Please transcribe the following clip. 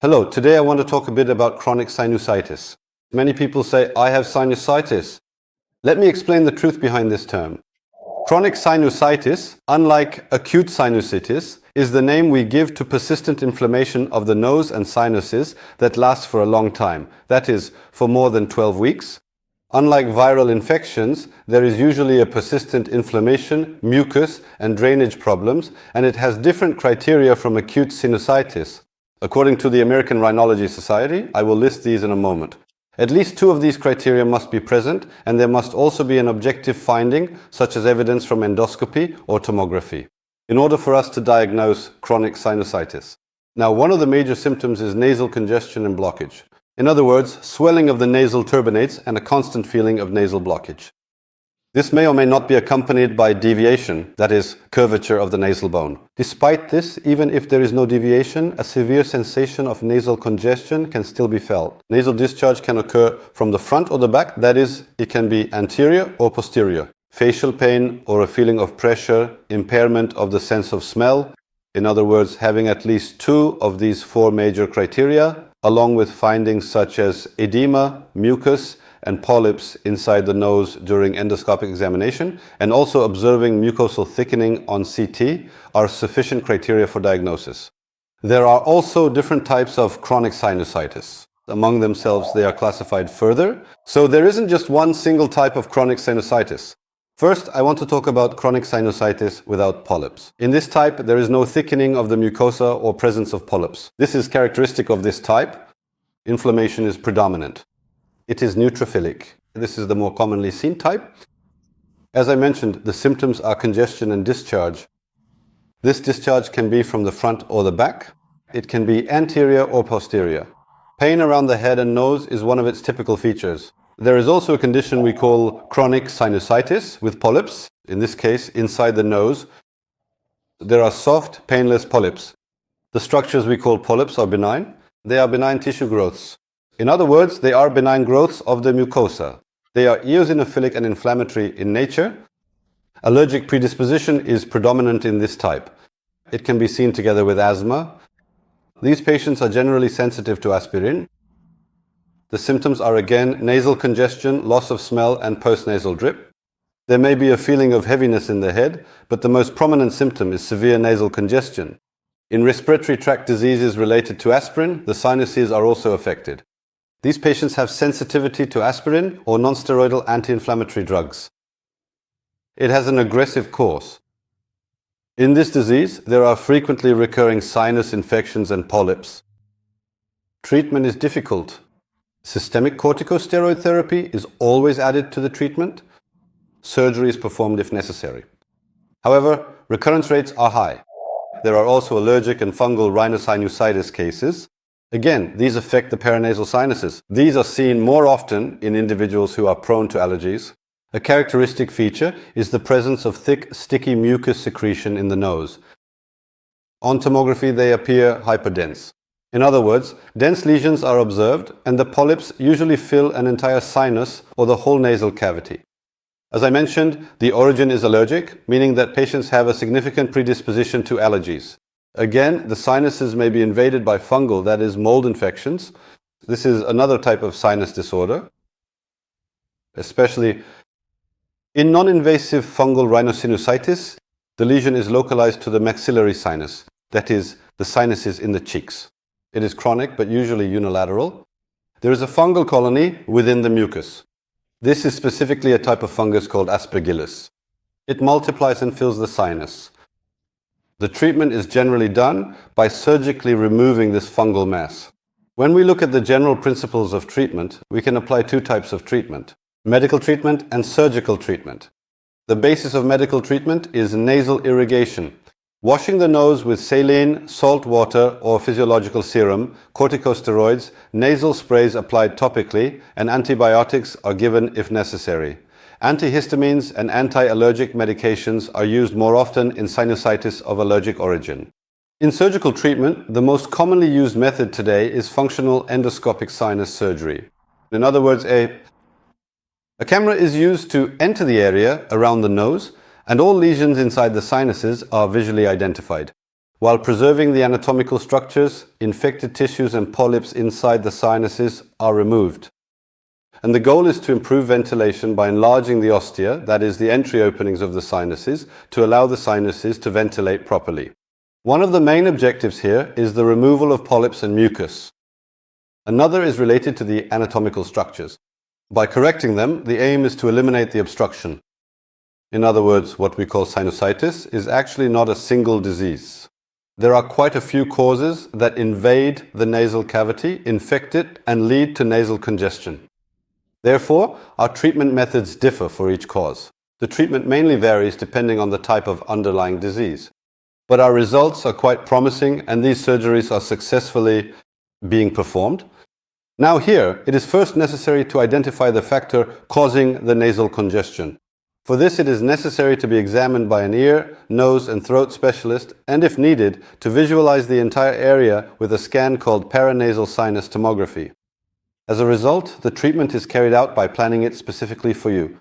Hello, today I want to talk a bit about chronic sinusitis. Many people say, I have sinusitis. Let me explain the truth behind this term. Chronic sinusitis, unlike acute sinusitis, is the name we give to persistent inflammation of the nose and sinuses that lasts for a long time, that is, for more than 12 weeks. Unlike viral infections, there is usually a persistent inflammation, mucus, and drainage problems, and it has different criteria from acute sinusitis. According to the American Rhinology Society, I will list these in a moment. At least 2 of these criteria must be present, and there must also be an objective finding, such as evidence from endoscopy or tomography, in order for us to diagnose chronic sinusitis. Now, one of the major symptoms is nasal congestion and blockage. In other words, swelling of the nasal turbinates and a constant feeling of nasal blockage. This may or may not be accompanied by deviation, that is, curvature of the nasal bone. Despite this, even if there is no deviation, a severe sensation of nasal congestion can still be felt. Nasal discharge can occur from the front or the back, that is, it can be anterior or posterior. Facial pain or a feeling of pressure, impairment of the sense of smell, in other words, having at least 2 of these 4 major criteria, along with findings such as edema, mucus, and polyps inside the nose during endoscopic examination, and also observing mucosal thickening on CT are sufficient criteria for diagnosis. There are also different types of chronic sinusitis. Among themselves, they are classified further. So there isn't just one single type of chronic sinusitis. First, I want to talk about chronic sinusitis without polyps. In this type, there is no thickening of the mucosa or presence of polyps. This is characteristic of this type. Inflammation is predominant. It is neutrophilic. This is the more commonly seen type. As I mentioned, the symptoms are congestion and discharge. This discharge can be from the front or the back. It can be anterior or posterior. Pain around the head and nose is one of its typical features. There is also a condition we call chronic sinusitis with polyps. In this case, inside the nose, there are soft, painless polyps. The structures we call polyps are benign. They are benign tissue growths. In other words, they are benign growths of the mucosa. They are eosinophilic and inflammatory in nature. Allergic predisposition is predominant in this type. It can be seen together with asthma. These patients are generally sensitive to aspirin. The symptoms are again nasal congestion, loss of smell, and postnasal drip. There may be a feeling of heaviness in the head, but the most prominent symptom is severe nasal congestion. In respiratory tract diseases related to aspirin, the sinuses are also affected. These patients have sensitivity to aspirin or nonsteroidal anti-inflammatory drugs. It has an aggressive course. In this disease, there are frequently recurring sinus infections and polyps. Treatment is difficult. Systemic corticosteroid therapy is always added to the treatment. Surgery is performed if necessary. However, recurrence rates are high. There are also allergic and fungal rhinosinusitis cases. Again, these affect the paranasal sinuses. These are seen more often in individuals who are prone to allergies. A characteristic feature is the presence of thick, sticky mucus secretion in the nose. On tomography, they appear hyperdense. In other words, dense lesions are observed, and the polyps usually fill an entire sinus or the whole nasal cavity. As I mentioned, the origin is allergic, meaning that patients have a significant predisposition to allergies. Again, the sinuses may be invaded by fungal, that is, mold infections. This is another type of sinus disorder, especially in non-invasive fungal rhinosinusitis. The lesion is localized to the maxillary sinus, that is, the sinuses in the cheeks. It is chronic, but usually unilateral. There is a fungal colony within the mucus. This is specifically a type of fungus called aspergillus. It multiplies and fills the sinus. The treatment is generally done by surgically removing this fungal mass. When we look at the general principles of treatment, we can apply 2 types of treatment: medical treatment and surgical treatment. The basis of medical treatment is nasal irrigation. Washing the nose with saline, salt water, or physiological serum, corticosteroids, nasal sprays applied topically, and antibiotics are given if necessary. Antihistamines and anti-allergic medications are used more often in sinusitis of allergic origin. In surgical treatment, the most commonly used method today is functional endoscopic sinus surgery. In other words, a camera is used to enter the area around the nose And all lesions inside the sinuses are visually identified. While preserving the anatomical structures, infected tissues and polyps inside the sinuses are removed. And the goal is to improve ventilation by enlarging the ostia, that is the entry openings of the sinuses, to allow the sinuses to ventilate properly. One of the main objectives here is the removal of polyps and mucus. Another is related to the anatomical structures. By correcting them, the aim is to eliminate the obstruction. In other words, what we call sinusitis is actually not a single disease. There are quite a few causes that invade the nasal cavity, infect it, and lead to nasal congestion. Therefore, our treatment methods differ for each cause. The treatment mainly varies depending on the type of underlying disease. But our results are quite promising, and these surgeries are successfully being performed. Now here, it is first necessary to identify the factor causing the nasal congestion. For this, it is necessary to be examined by an ear, nose and throat specialist, and if needed, to visualize the entire area with a scan called paranasal sinus tomography. As a result, the treatment is carried out by planning it specifically for you.